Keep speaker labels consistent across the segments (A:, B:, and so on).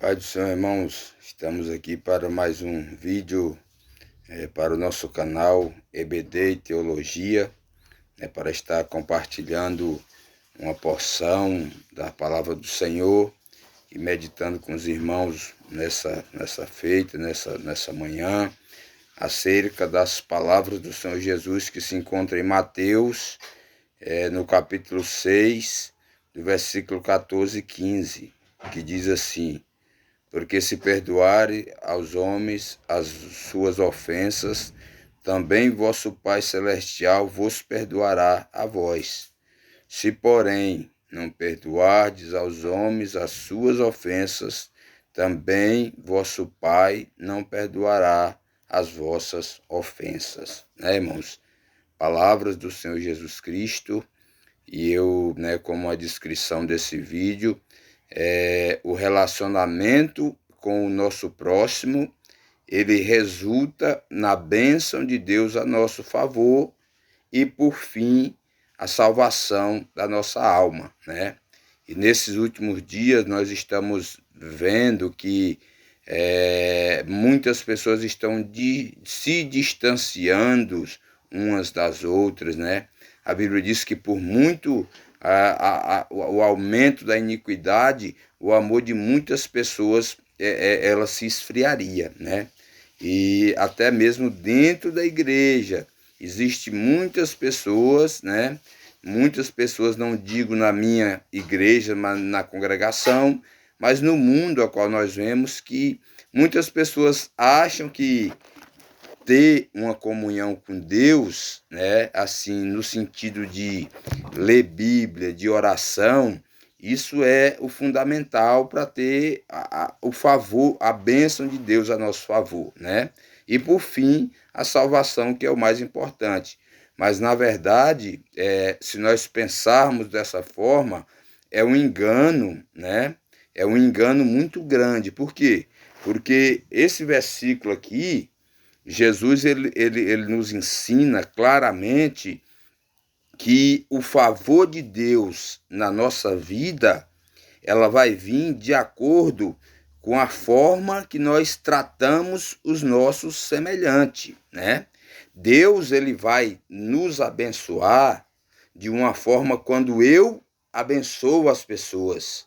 A: Pai do Senhor, irmãos, estamos aqui para mais um vídeo para o nosso canal EBD e Teologia, para estar compartilhando uma porção da palavra do Senhor e meditando com os irmãos nessa feita, nessa manhã, acerca das palavras do Senhor Jesus que se encontra em Mateus, no capítulo 6, do versículo 14 e 15, que diz assim: porque se perdoare aos homens as suas ofensas, também vosso Pai Celestial vos perdoará a vós. Se, porém, não perdoardes aos homens as suas ofensas, também vosso Pai não perdoará as vossas ofensas. Irmãos? Palavras do Senhor Jesus Cristo, e eu, como a descrição desse vídeo, o relacionamento com o nosso próximo, ele resulta na bênção de Deus a nosso favor e, por fim, a salvação da nossa alma, E nesses últimos dias nós estamos vendo que muitas pessoas estão se distanciando umas das outras, A Bíblia diz que por muito o aumento da iniquidade, o amor de muitas pessoas ela se esfriaria, E até mesmo dentro da igreja existe muitas pessoas, Muitas pessoas, não digo na minha igreja, mas na congregação, mas no mundo a qual nós vemos que muitas pessoas acham que ter uma comunhão com Deus, assim, no sentido de ler Bíblia, de oração, isso é o fundamental para ter o favor, a bênção de Deus a nosso favor, E por fim, a salvação, que é o mais importante. Mas, na verdade, se nós pensarmos dessa forma, é um engano, É um engano muito grande. Por quê? Porque esse versículo aqui, Jesus ele nos ensina claramente que o favor de Deus na nossa vida, ela vai vir de acordo com a forma que nós tratamos os nossos semelhantes, Deus, ele vai nos abençoar de uma forma quando eu abençoo as pessoas.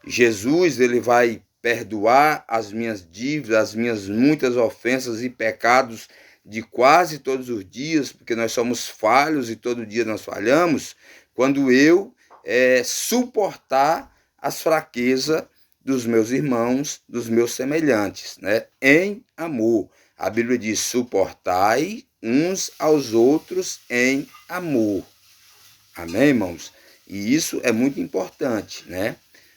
A: Jesus, ele vai perdoar as minhas dívidas, as minhas muitas ofensas e pecados de quase todos os dias, porque nós somos falhos e todo dia nós falhamos, quando eu suportar as fraquezas dos meus irmãos, dos meus semelhantes, em amor. A Bíblia diz: suportai uns aos outros em amor. Amém, irmãos? E isso é muito importante,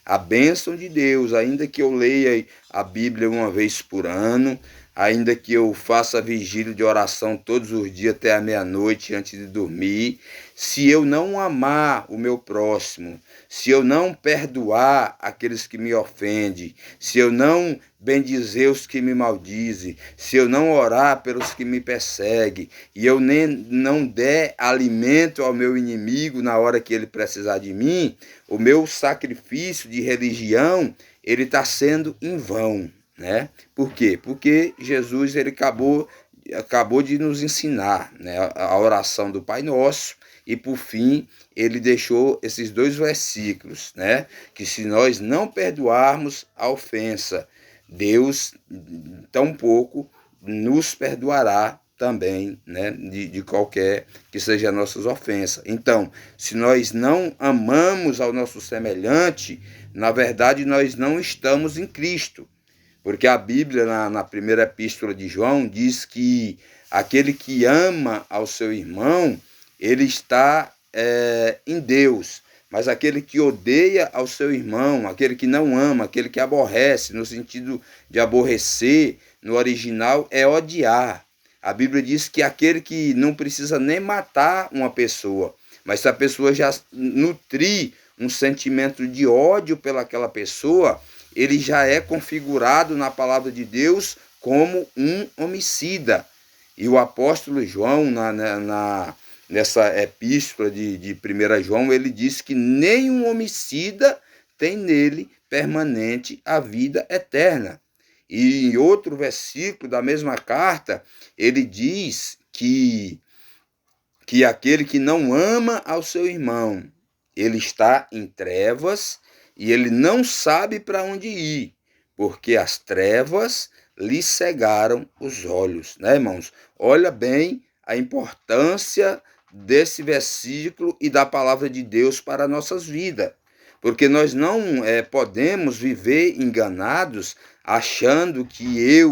A: A bênção de Deus, ainda que eu leia a Bíblia uma vez por ano, ainda que eu faça vigília de oração todos os dias até a meia-noite antes de dormir, se eu não amar o meu próximo, se eu não perdoar aqueles que me ofendem, se eu não bendizer os que me maldizem, se eu não orar pelos que me perseguem, e eu nem não der alimento ao meu inimigo na hora que ele precisar de mim, o meu sacrifício de religião, ele está sendo em vão, Por quê? Porque Jesus, ele acabou de nos ensinar, a oração do Pai Nosso, e por fim ele deixou esses dois versículos, que se nós não perdoarmos a ofensa, Deus tampouco nos perdoará também, de qualquer que seja as nossas ofensas. Então, se nós não amamos ao nosso semelhante, na verdade nós não estamos em Cristo. Porque a Bíblia, na primeira epístola de João, diz que aquele que ama ao seu irmão, ele está em Deus. Mas aquele que odeia ao seu irmão, aquele que não ama, aquele que aborrece, no sentido de aborrecer, no original, é odiar. A Bíblia diz que aquele que não precisa nem matar uma pessoa, mas se a pessoa já nutrir um sentimento de ódio pelaquela pessoa, ele já é configurado na palavra de Deus como um homicida. E o apóstolo João, nessa epístola de 1 João, ele diz que nenhum homicida tem nele permanente a vida eterna. E em outro versículo da mesma carta, ele diz que aquele que não ama ao seu irmão, ele está em trevas e ele não sabe para onde ir, porque as trevas lhe cegaram os olhos, né, irmãos? Olha bem a importância desse versículo e da palavra de Deus para as nossas vidas, porque nós não podemos viver enganados achando que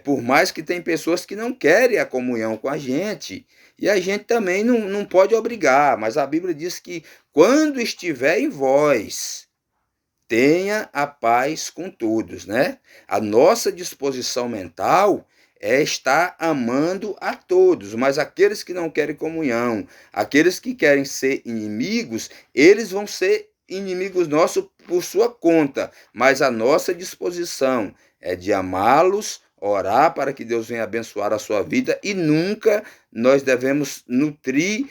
A: por mais que tem pessoas que não querem a comunhão com a gente, e a gente também não pode obrigar, mas a Bíblia diz que quando estiver em vós, tenha a paz com todos, né? A nossa disposição mental é estar amando a todos, mas aqueles que não querem comunhão, aqueles que querem ser inimigos, eles vão ser inimigos nossos por sua conta, mas a nossa disposição é de amá-los, orar para que Deus venha abençoar a sua vida e nunca nós devemos nutrir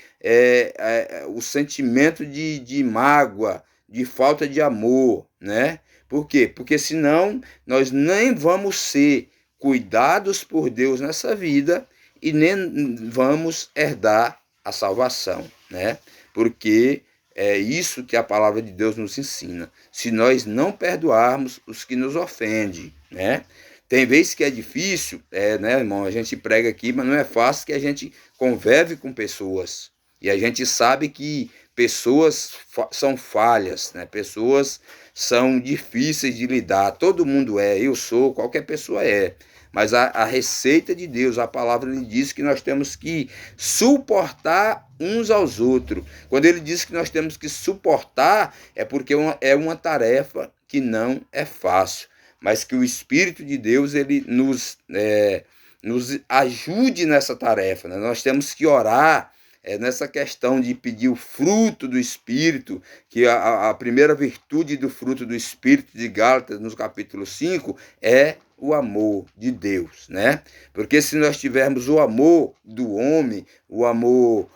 A: o sentimento de mágoa, de falta de amor, né? Por quê? Porque senão nós nem vamos ser cuidados por Deus nessa vida e nem vamos herdar a salvação, né? Porque é isso que a palavra de Deus nos ensina. Se nós não perdoarmos os que nos ofendem, né? Tem vezes que é difícil, né, irmão? A gente prega aqui, mas não é fácil que a gente convive com pessoas. E a gente sabe que pessoas são falhas, né? Pessoas são difíceis de lidar. Todo mundo eu sou, qualquer pessoa é. Mas a receita de Deus, a palavra lhe diz que nós temos que suportar uns aos outros. Quando ele diz que nós temos que suportar, é porque é uma tarefa que não é fácil, mas que o Espírito de Deus ele nos ajude nessa tarefa, né? Nós temos que orar nessa questão de pedir o fruto do Espírito, que a primeira virtude do fruto do Espírito de Gálatas, no capítulo 5, é o amor de Deus, né? Porque se nós tivermos o amor do homem, o amor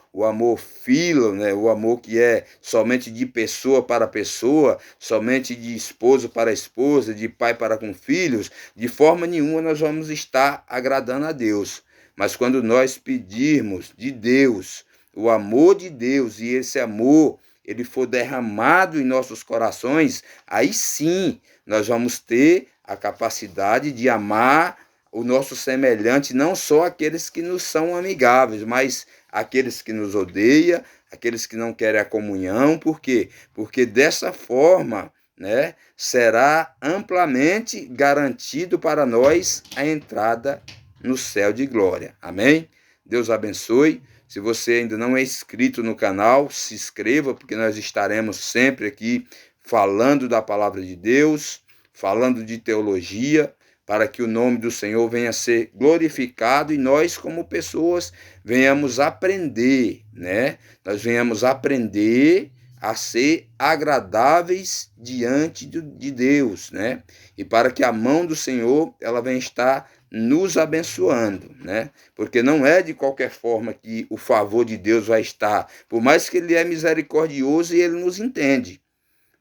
A: filo, né? O amor que é somente de pessoa para pessoa, somente de esposo para esposa, de pai para com filhos, de forma nenhuma nós vamos estar agradando a Deus. Mas quando nós pedirmos de Deus o amor de Deus e esse amor ele for derramado em nossos corações, aí sim nós vamos ter a capacidade de amar o nosso semelhante, não só aqueles que nos são amigáveis, mas aqueles que nos odeiam, aqueles que não querem a comunhão. Por quê? Porque dessa forma, né, será amplamente garantido para nós a entrada no céu de glória. Amém? Deus abençoe. Se você ainda não é inscrito no canal, se inscreva, porque nós estaremos sempre aqui falando da palavra de Deus, falando de teologia, para que o nome do Senhor venha a ser glorificado e nós, como pessoas, venhamos aprender, né? Nós venhamos aprender a ser agradáveis diante de Deus, né? E para que a mão do Senhor ela venha estar nos abençoando, né? Porque não é de qualquer forma que o favor de Deus vai estar, por mais que ele é misericordioso e ele nos entende,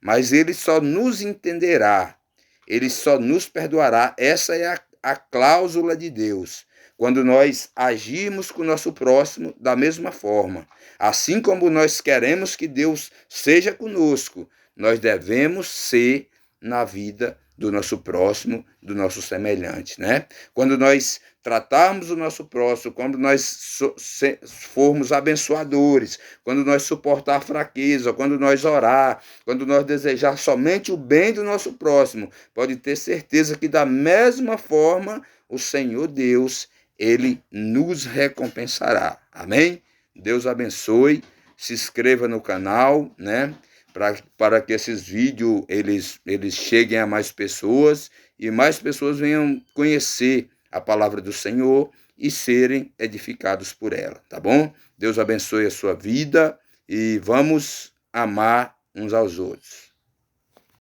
A: mas ele só nos entenderá, ele só nos perdoará. Essa é a cláusula de Deus. Quando nós agirmos com o nosso próximo da mesma forma, assim como nós queremos que Deus seja conosco, nós devemos ser na vida do nosso próximo, do nosso semelhante, né? Quando nós tratarmos o nosso próximo, quando nós formos abençoadores, quando nós suportar a fraqueza, quando nós orar, quando nós desejar somente o bem do nosso próximo, pode ter certeza que da mesma forma o Senhor Deus, ele nos recompensará. Amém? Deus abençoe, se inscreva no canal, né? Para que esses vídeos eles cheguem a mais pessoas e mais pessoas venham conhecer a palavra do Senhor e serem edificados por ela, tá bom? Deus abençoe a sua vida e vamos amar uns aos outros.